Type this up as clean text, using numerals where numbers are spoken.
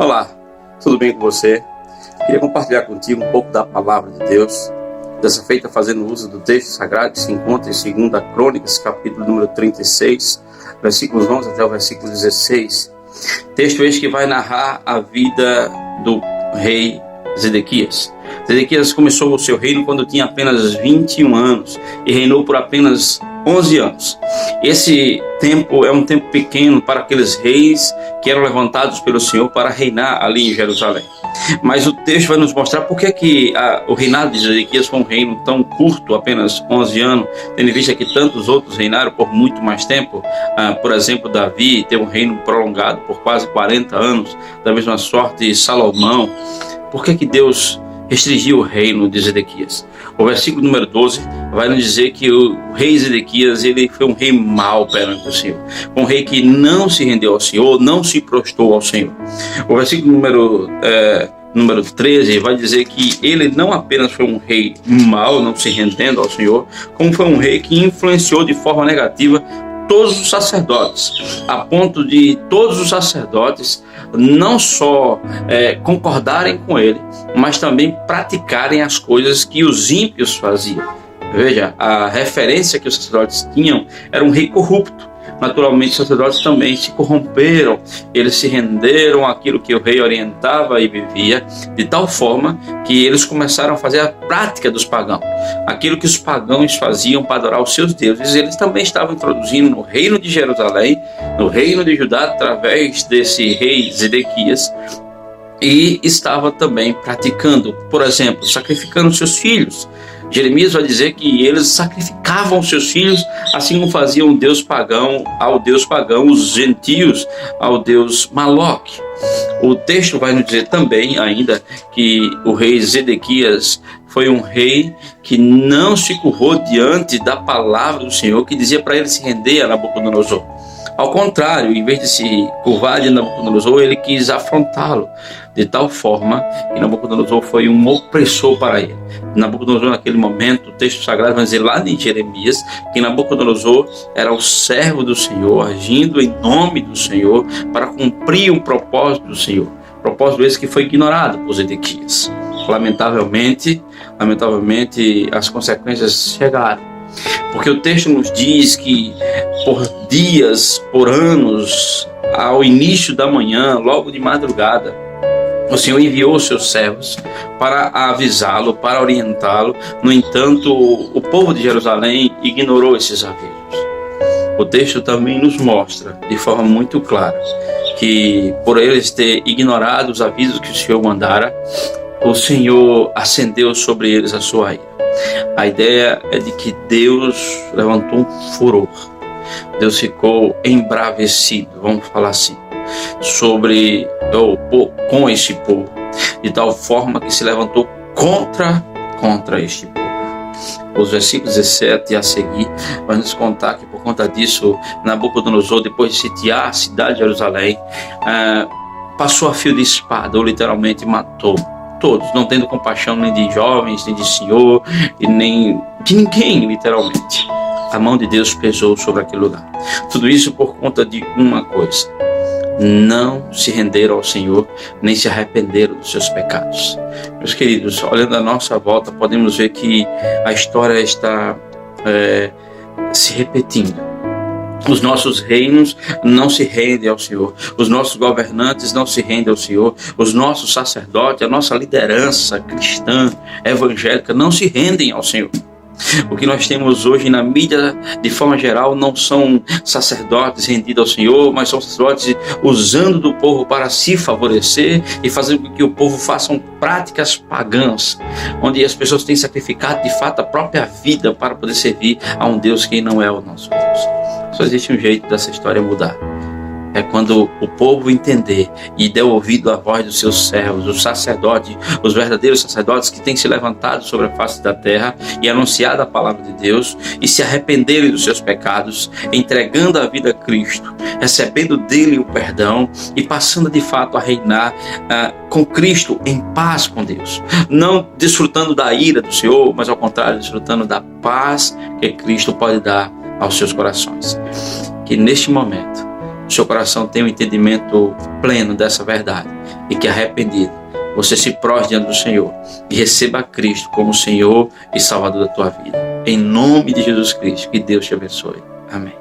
Olá, tudo bem com você? Queria compartilhar contigo um pouco da palavra de Deus, dessa feita fazendo uso do texto sagrado que se encontra em 2 Crônicas, capítulo número 36, versículos 11 até o versículo 16. Texto este que vai narrar a vida do rei Zedequias. Zedequias começou o seu reino quando tinha apenas 21 anos e reinou por apenas 11 anos. Esse tempo é um tempo pequeno para aqueles reis que eram levantados pelo Senhor para reinar ali em Jerusalém. Mas o texto vai nos mostrar por que o reinado de Zedequias foi um reino tão curto, apenas 11 anos, tendo em vista que tantos outros reinaram por muito mais tempo. Por exemplo, Davi teve um reino prolongado por quase 40 anos, da mesma sorte Salomão. Por que Deus restringiu o reino de Zedequias? O versículo número 12 vai nos dizer que o rei Zedequias, ele foi um rei mau perante o Senhor, um rei que não se rendeu ao Senhor, não se prostrou ao Senhor. O versículo número 13 vai dizer que ele não apenas foi um rei mau, não se rendendo ao Senhor, como foi um rei que influenciou de forma negativa todos os sacerdotes, a ponto de todos os sacerdotes não só concordarem com ele, mas também praticarem as coisas que os ímpios faziam. Veja, a referência que os sacerdotes tinham era um rei corrupto. Naturalmente, os sacerdotes também se corromperam, eles se renderam àquilo que o rei orientava e vivia, de tal forma que eles começaram a fazer a prática dos pagãos. Aquilo que os pagãos faziam para adorar os seus deuses, eles também estavam introduzindo no reino de Jerusalém, no reino de Judá, através desse rei Zedequias, e estava também praticando, por exemplo, sacrificando seus filhos. Jeremias vai dizer que eles sacrificavam seus filhos, assim como faziam ao Deus pagão, os gentios ao Deus Maloque. O texto vai nos dizer também ainda que o rei Zedequias foi um rei que não se curvou diante da palavra do Senhor, que dizia para ele se render a Nabucodonosor. Ao contrário, em vez de se curvar de Nabucodonosor, ele quis afrontá-lo, de tal forma que Nabucodonosor foi um opressor para ele. Nabucodonosor, naquele momento, o texto sagrado vai dizer lá em Jeremias que Nabucodonosor era o servo do Senhor, agindo em nome do Senhor para cumprir um propósito do Senhor. Propósito esse que foi ignorado por Zedequias. Lamentavelmente, as consequências chegaram. Porque o texto nos diz que por dias, por anos, ao início da manhã, logo de madrugada, o Senhor enviou os seus servos para avisá-lo, para orientá-lo. No entanto, o povo de Jerusalém ignorou esses avisos. O texto também nos mostra de forma muito clara que por eles ter ignorado os avisos que o Senhor mandara, o Senhor acendeu sobre eles a sua ira. A ideia é de que Deus levantou um furor. Deus ficou embravecido, vamos falar assim, com este povo, de tal forma que se levantou contra este povo. Os versículos 17 a seguir vai nos contar que por conta disso, Nabucodonosor, depois de sitiar a cidade de Jerusalém, passou a fio de espada, ou literalmente matou todos, não tendo compaixão nem de jovens, nem de senhor, e nem de ninguém, literalmente. A mão de Deus pesou sobre aquele lugar. Tudo isso por conta de uma coisa: não se renderam ao Senhor, nem se arrependeram dos seus pecados. Meus queridos, olhando à nossa volta, podemos ver que a história está se repetindo. Os nossos reinos não se rendem ao Senhor. Os nossos governantes não se rendem ao Senhor. Os nossos sacerdotes, a nossa liderança cristã, evangélica, não se rendem ao Senhor. O que nós temos hoje na mídia, de forma geral, não são sacerdotes rendidos ao Senhor, mas são sacerdotes usando do povo para se favorecer e fazer com que o povo façam práticas pagãs, onde as pessoas têm sacrificado de fato a própria vida para poder servir a um Deus que não é o nosso Deus. Só existe um jeito dessa história mudar. É quando o povo entender e der ouvido à voz dos seus servos, os sacerdotes, os verdadeiros sacerdotes que têm se levantado sobre a face da terra e anunciado a palavra de Deus e se arrependerem dos seus pecados, entregando a vida a Cristo, recebendo dele o perdão e passando de fato a reinar com Cristo em paz com Deus. Não desfrutando da ira do Senhor, mas ao contrário, desfrutando da paz que Cristo pode dar aos seus corações. Que neste momento seu coração tenha um entendimento pleno dessa verdade e que arrependido você se prostre diante do Senhor e receba a Cristo como Senhor e Salvador da tua vida. Em nome de Jesus Cristo, que Deus te abençoe. Amém.